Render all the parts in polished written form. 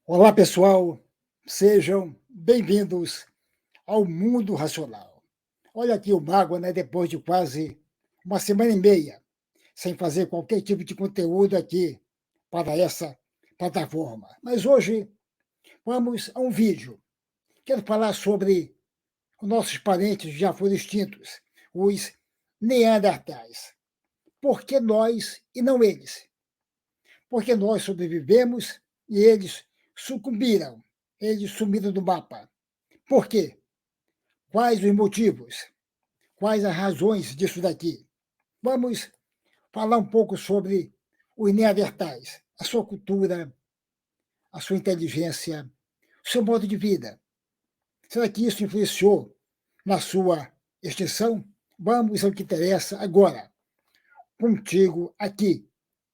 Olá, pessoal, sejam bem-vindos ao Mundo Racional. Olha aqui o Mago, né, depois de quase uma semana e meia, sem fazer qualquer tipo de conteúdo aqui para essa plataforma. Mas hoje vamos a um vídeo. Quero falar sobre os nossos parentes que já foram extintos, os Neandertais. Por que nós e não eles? Porque nós sobrevivemos e eles sucumbiram, eles sumiram do mapa. Por quê? Quais os motivos? Quais as razões disso daqui? Vamos falar um pouco sobre os Neandertais, a sua cultura, a sua inteligência, o seu modo de vida. Será que isso influenciou na sua extinção? Vamos ao que interessa agora. Contigo aqui.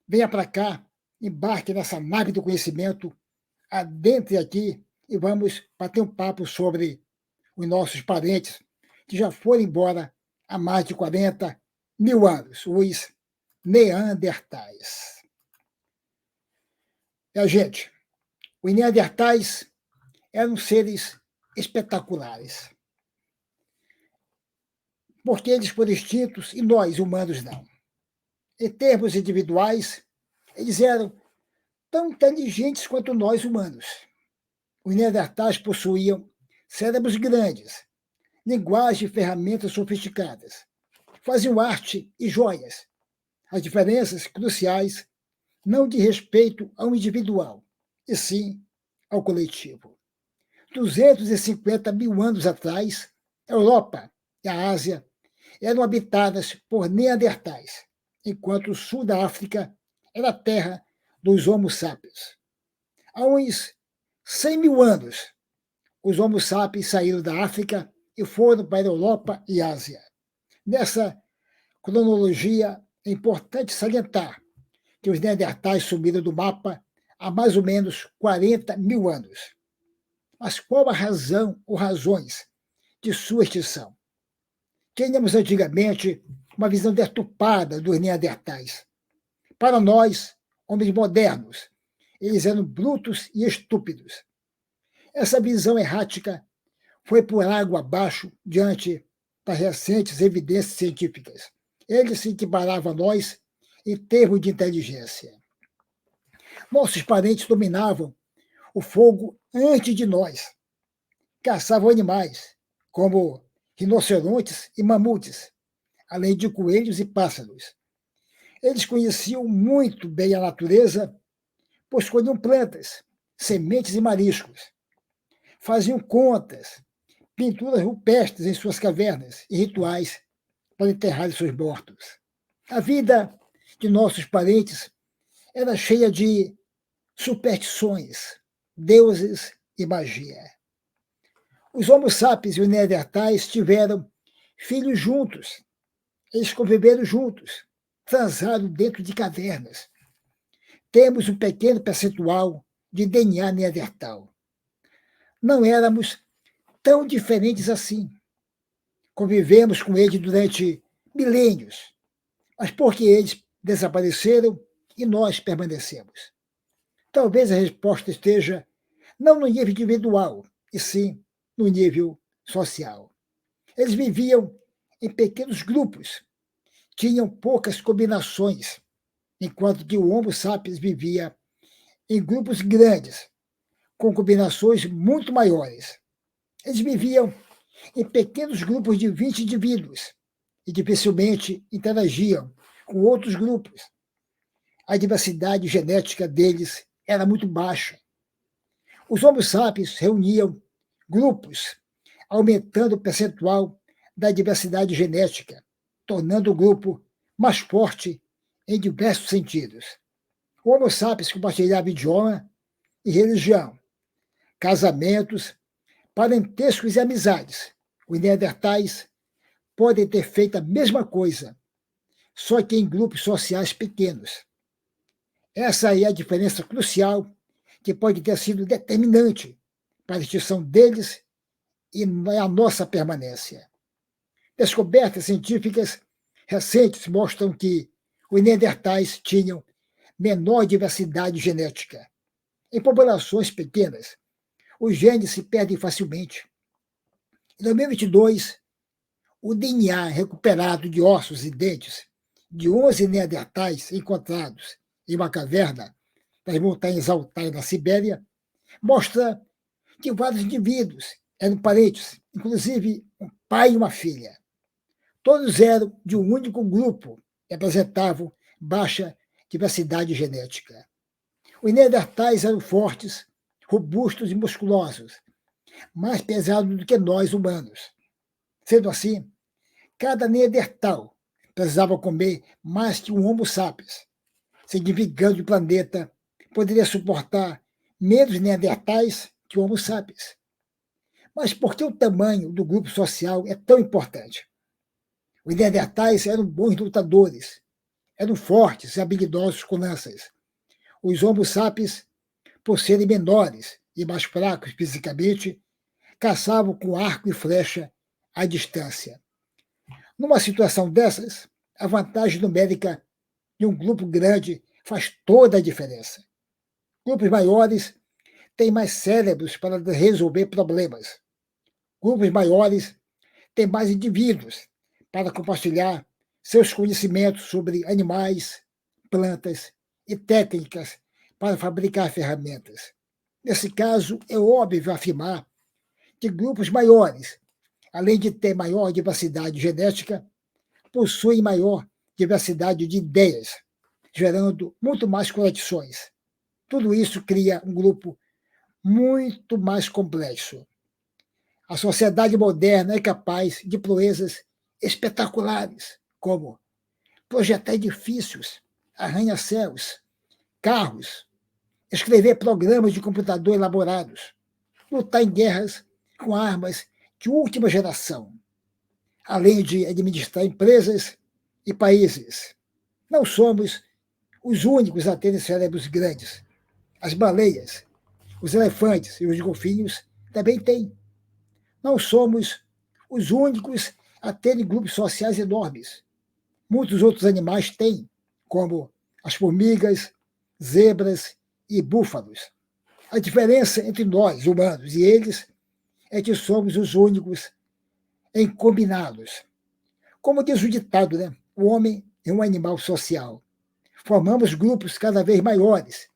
Venha para cá, embarque nessa nave do conhecimento, adentre aqui e vamos bater um papo sobre os nossos parentes que já foram embora há mais de 40 mil anos, os Neandertais. Gente, os Neandertais eram seres espetaculares, porque eles foram extintos e nós, humanos, não. Em termos individuais, eles eram tão inteligentes quanto nós, humanos. Os Neandertais possuíam cérebros grandes, linguagem e ferramentas sofisticadas. Faziam arte e joias. As diferenças cruciais não de respeito ao individual, e sim ao coletivo. 250 mil anos atrás, a Europa e a Ásia eram habitadas por neandertais, enquanto o sul da África era a terra dos Homo sapiens. Há uns 100 mil anos, os Homo sapiens saíram da África e foram para a Europa e Ásia. Nessa cronologia, é importante salientar que os neandertais sumiram do mapa há mais ou menos 40 mil anos. Mas qual a razão ou razões de sua extinção? Tínhamos antigamente uma visão deturpada dos neandertais. Para nós, homens modernos, eles eram brutos e estúpidos. Essa visão errática foi por água abaixo diante das recentes evidências científicas. Eles se equiparavam a nós em termos de inteligência. Nossos parentes dominavam o fogo antes de nós. Caçavam animais, como rinocerontes e mamutes, além de coelhos e pássaros. Eles conheciam muito bem a natureza, pois colhiam plantas, sementes e mariscos. Faziam contas, pinturas rupestres em suas cavernas e rituais para enterrar seus mortos. A vida de nossos parentes era cheia de superstições, deuses e magia. Os Homo sapiens e os Neandertais tiveram filhos juntos. Eles conviveram juntos, transaram dentro de cavernas. Temos um pequeno percentual de DNA neandertal. Não éramos tão diferentes assim. Convivemos com eles durante milênios, mas porque eles desapareceram e nós permanecemos. Talvez a resposta esteja não no nível individual, e sim no nível social. Eles viviam em pequenos grupos, tinham poucas combinações, enquanto que o Homo sapiens vivia em grupos grandes, com combinações muito maiores. Eles viviam em pequenos grupos de 20 indivíduos e dificilmente interagiam com outros grupos. A diversidade genética deles era muito baixa. Os Homo sapiens reuniam grupos, aumentando o percentual da diversidade genética, tornando o grupo mais forte em diversos sentidos. O Homo sapiens compartilhava idioma e religião, casamentos, parentescos e amizades. Os neandertais podem ter feito a mesma coisa, só que em grupos sociais pequenos. Essa é a diferença crucial que pode ter sido determinante para a extinção deles e a nossa permanência. Descobertas científicas recentes mostram que os neandertais tinham menor diversidade genética. Em populações pequenas, os genes se perdem facilmente. Em 2022, o DNA recuperado de ossos e dentes de 11 neandertais encontrados em uma caverna das montanhas Altai, na Sibéria, mostra que vários indivíduos eram parentes, inclusive um pai e uma filha. Todos eram de um único grupo e apresentavam baixa diversidade genética. Os neandertais eram fortes, robustos e musculosos, mais pesados do que nós humanos. Sendo assim, cada neandertal precisava comer mais que um Homo sapiens. Significando que o planeta poderia suportar menos neandertais que o Homo sapiens. Mas por que o tamanho do grupo social é tão importante? Os neandertais eram bons lutadores, eram fortes e habilidosos com lanças. Os Homo sapiens, por serem menores e mais fracos fisicamente, caçavam com arco e flecha à distância. Numa situação dessas, a vantagem numérica de um grupo grande faz toda a diferença. Grupos maiores têm mais cérebros para resolver problemas. Grupos maiores têm mais indivíduos para compartilhar seus conhecimentos sobre animais, plantas e técnicas para fabricar ferramentas. Nesse caso, é óbvio afirmar que grupos maiores, além de ter maior diversidade genética, possuem maior diversidade de ideias, gerando muito mais conexões. Tudo isso cria um grupo muito mais complexo. A sociedade moderna é capaz de proezas espetaculares, como projetar edifícios, arranha-céus, carros, escrever programas de computador elaborados, lutar em guerras com armas de última geração, além de administrar empresas e países. Não somos os únicos a terem cérebros grandes. As baleias, os elefantes e os golfinhos também têm. Não somos os únicos a terem grupos sociais enormes. Muitos outros animais têm, como as formigas, zebras e búfalos. A diferença entre nós, humanos, e eles é que somos os únicos em combiná-los. Como diz o ditado, né? O homem é um animal social. Formamos grupos cada vez maiores.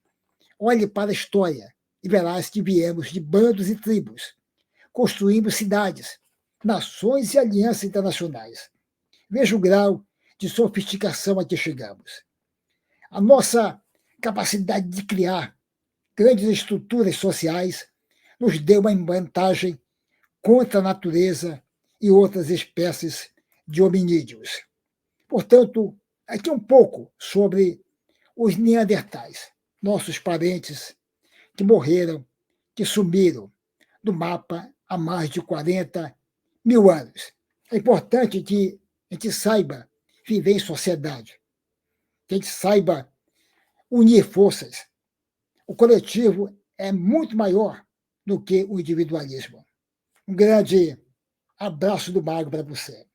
Olhe para a história e verás que viemos de bandos e tribos. Construímos cidades, nações e alianças internacionais. Veja o grau de sofisticação a que chegamos. A nossa capacidade de criar grandes estruturas sociais nos deu uma vantagem contra a natureza e outras espécies de hominídeos. Portanto, aqui um pouco sobre os neandertais, nossos parentes que morreram, que sumiram do mapa há mais de 40 mil anos. É importante que a gente saiba viver em sociedade, que a gente saiba unir forças. O coletivo é muito maior do que o individualismo. Um grande abraço do Mago para você.